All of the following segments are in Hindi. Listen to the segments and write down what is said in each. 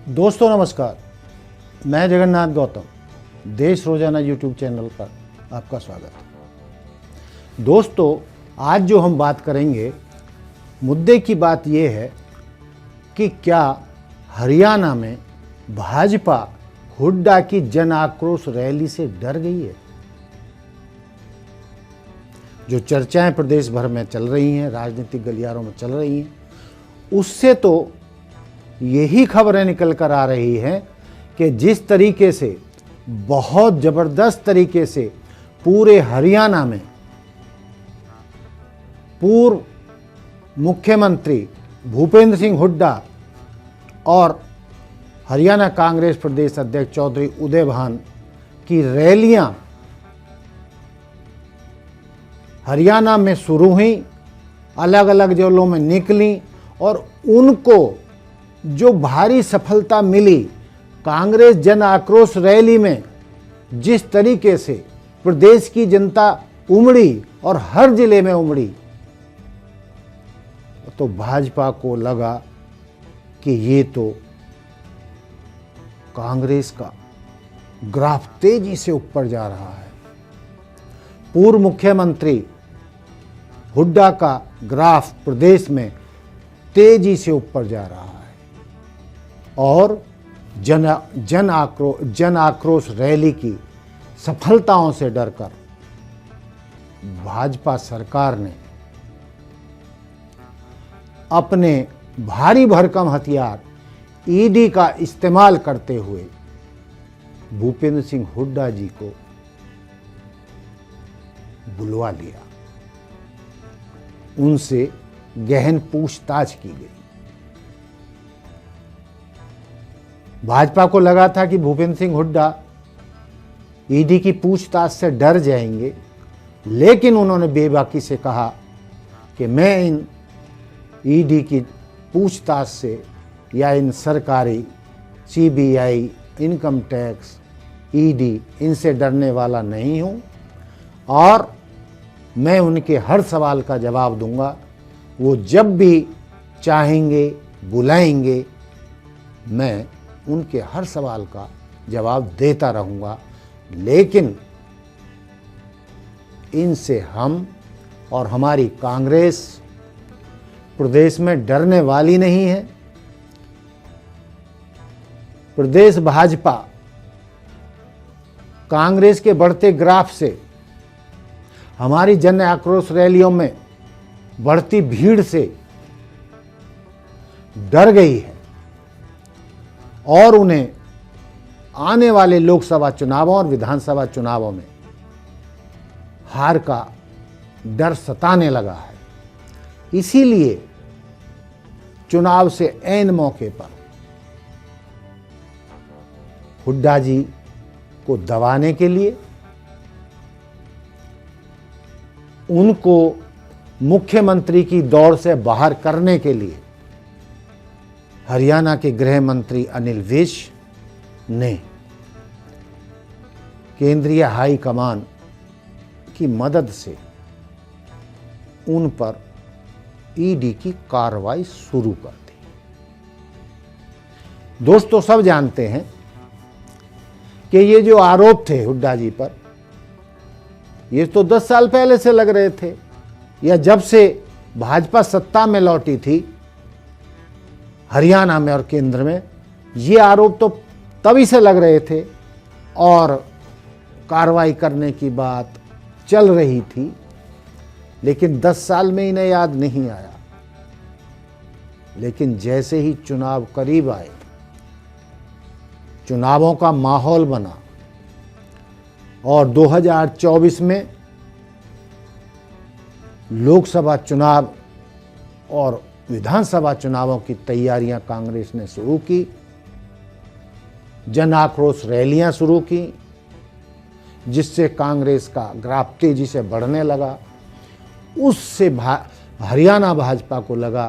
दोस्तों नमस्कार, मैं जगन्नाथ गौतम देश रोजाना यूट्यूब चैनल पर आपका स्वागत है। दोस्तों आज जो हम बात करेंगे, मुद्दे की बात यह है कि क्या हरियाणा में भाजपा हुड्डा की जन आक्रोश रैली से डर गई है। जो चर्चाएं प्रदेश भर में चल रही हैं, राजनीतिक गलियारों में चल रही हैं, उससे तो यही खबरें निकल कर आ रही हैं कि जिस तरीके से बहुत ज़बरदस्त तरीके से पूरे हरियाणा में पूर्व मुख्यमंत्री भूपेंद्र सिंह हुड्डा और हरियाणा कांग्रेस प्रदेश अध्यक्ष चौधरी उदय भान की रैलियां हरियाणा में शुरू हुई, अलग अलग जिलों में निकली और उनको जो भारी सफलता मिली, कांग्रेस जन आक्रोश रैली में जिस तरीके से प्रदेश की जनता उमड़ी और हर जिले में उमड़ी, तो भाजपा को लगा कि ये तो कांग्रेस का ग्राफ तेजी से ऊपर जा रहा है। पूर्व मुख्यमंत्री हुड्डा का ग्राफ प्रदेश में तेजी से ऊपर जा रहा है और जन आक्रोश रैली की सफलताओं से डरकर भाजपा सरकार ने अपने भारी भरकम हथियार ईडी का इस्तेमाल करते हुए भूपेंद्र सिंह हुड्डा जी को बुलवा लिया, उनसे गहन पूछताछ की गई। भाजपा को लगा था कि भूपेंद्र सिंह हुड्डा ईडी की पूछताछ से डर जाएंगे, लेकिन उन्होंने बेबाकी से कहा कि मैं इन ईडी की पूछताछ से या इन सरकारी सीबीआई, इनकम टैक्स, ईडी, इनसे डरने वाला नहीं हूं और मैं उनके हर सवाल का जवाब दूंगा। वो जब भी चाहेंगे बुलाएंगे, मैं उनके हर सवाल का जवाब देता रहूंगा, लेकिन इनसे हम और हमारी कांग्रेस प्रदेश में डरने वाली नहीं है। प्रदेश भाजपा कांग्रेस के बढ़ते ग्राफ से, हमारी जन आक्रोश रैलियों में बढ़ती भीड़ से डर गई है और उन्हें आने वाले लोकसभा चुनावों और विधानसभा चुनावों में हार का डर सताने लगा है। इसीलिए चुनाव से ऐन मौके पर हुड्डा जी को दबाने के लिए, उनको मुख्यमंत्री की दौड़ से बाहर करने के लिए हरियाणा के गृह मंत्री अनिल विज ने केंद्रीय हाई कमान की मदद से उन पर ईडी की कार्रवाई शुरू कर दी। दोस्तों सब जानते हैं कि ये जो आरोप थे हुड्डा जी पर, ये तो 10 साल पहले से लग रहे थे, या जब से भाजपा सत्ता में लौटी थी हरियाणा में और केंद्र में, ये आरोप तो तभी से लग रहे थे और कार्रवाई करने की बात चल रही थी, लेकिन 10 साल में इन्हें याद नहीं आया। लेकिन जैसे ही चुनाव करीब आए, चुनावों का माहौल बना और 2024 में लोकसभा चुनाव और विधानसभा चुनावों की तैयारियां कांग्रेस ने शुरू की, जन आक्रोश रैलियां शुरू की, जिससे कांग्रेस का ग्राफ तेजी से बढ़ने लगा। उससे हरियाणा भाजपा को लगा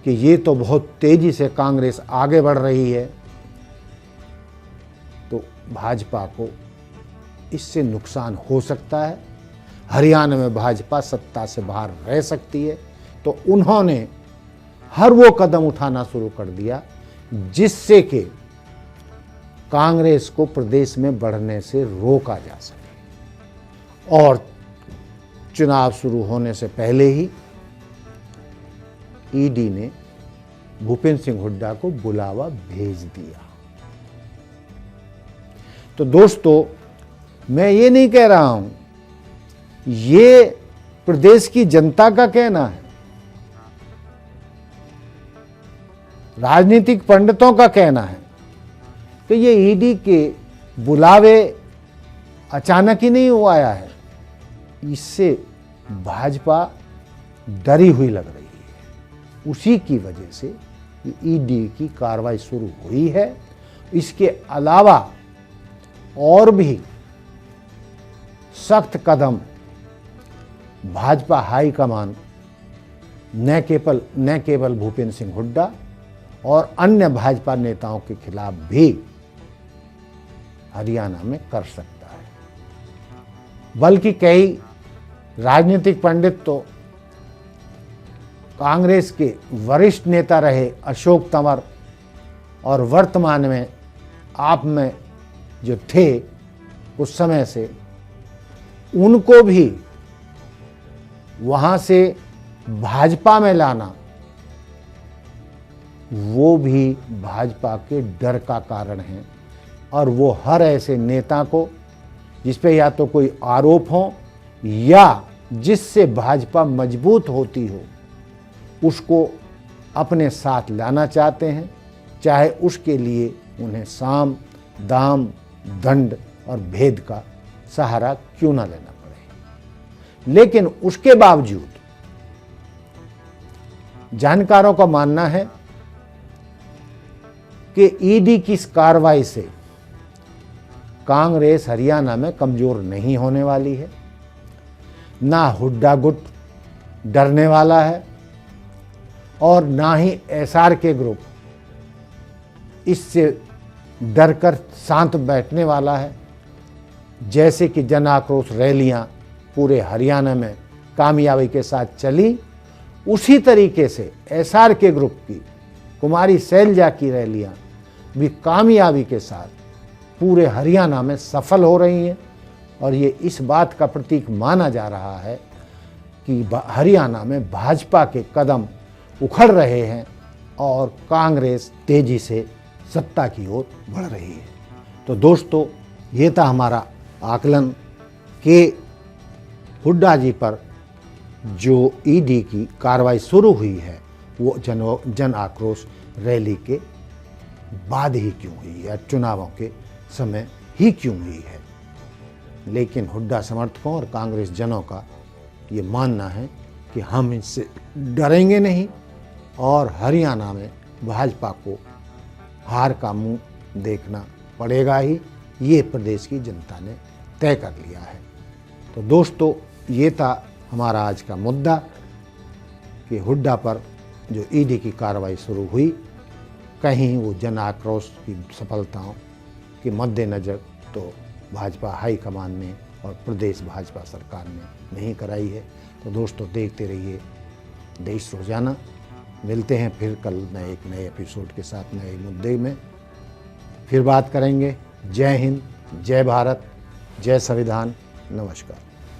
कि ये तो बहुत तेजी से कांग्रेस आगे बढ़ रही है, तो भाजपा को इससे नुकसान हो सकता है, हरियाणा में भाजपा सत्ता से बाहर रह सकती है। तो उन्होंने हर वो कदम उठाना शुरू कर दिया जिससे कि कांग्रेस को प्रदेश में बढ़ने से रोका जा सके। और चुनाव शुरू होने से पहले ही ईडी ने भूपेंद्र सिंह हुड्डा को बुलावा भेज दिया। तो दोस्तों, मैं ये नहीं कह रहा हूं, ये प्रदेश की जनता का कहना है, राजनीतिक पंडितों का कहना है कि ये ईडी के बुलावे अचानक ही नहीं हुआ आया है। इससे भाजपा डरी हुई लग रही है। उसी की वजह से ईडी की कार्रवाई शुरू हुई है। इसके अलावा और भी सख्त कदम भाजपा हाईकमान न केवल भूपेंद्र सिंह हुड्डा और अन्य भाजपा नेताओं के खिलाफ भी हरियाणा में कर सकता है। बल्कि कई राजनीतिक पंडित तो कांग्रेस के वरिष्ठ नेता रहे अशोक तंवर और वर्तमान में आप में जो थे उस समय से, उनको भी वहां से भाजपा में लाना वो भी भाजपा के डर का कारण है। और वो हर ऐसे नेता को जिस पे या तो कोई आरोप हो या जिससे भाजपा मजबूत होती हो, उसको अपने साथ लाना चाहते हैं, चाहे उसके लिए उन्हें साम दाम दंड और भेद का सहारा क्यों ना लेना पड़े। लेकिन उसके बावजूद जानकारों का मानना है कि ईडी की इस कार्रवाई से कांग्रेस हरियाणा में कमजोर नहीं होने वाली है। ना हुड्डा गुट डरने वाला है और ना ही एसआर के ग्रुप इससे डरकर शांत बैठने वाला है। जैसे कि जन आक्रोश रैलियां पूरे हरियाणा में कामयाबी के साथ चली, उसी तरीके से एसआर के ग्रुप की कुमारी शैलजा की रैलियां भी कामयाबी के साथ पूरे हरियाणा में सफल हो रही हैं। और ये इस बात का प्रतीक माना जा रहा है कि हरियाणा में भाजपा के कदम उखड़ रहे हैं और कांग्रेस तेजी से सत्ता की ओर बढ़ रही है। तो दोस्तों, ये था हमारा आकलन कि हुड्डा जी पर जो ईडी की कार्रवाई शुरू हुई है वो जन आक्रोश रैली के बाद ही क्यों हुई है, चुनावों के समय ही क्यों हुई है। लेकिन हुड्डा समर्थकों और कांग्रेस जनों का ये मानना है कि हम इससे डरेंगे नहीं और हरियाणा में भाजपा को हार का मुंह देखना पड़ेगा ही, ये प्रदेश की जनता ने तय कर लिया है। तो दोस्तों, ये था हमारा आज का मुद्दा कि हुड्डा पर जो ईडी की कार्रवाई शुरू हुई, कहीं वो जन आक्रोश की सफलताओं के मद्देनज़र तो भाजपा हाईकमान ने और प्रदेश भाजपा सरकार ने नहीं कराई है। तो दोस्तों, देखते रहिए देश रोजाना। मिलते हैं फिर कल एक नए एपिसोड के साथ, नए मुद्दे में फिर बात करेंगे। जय हिंद, जय भारत, जय संविधान, नमस्कार।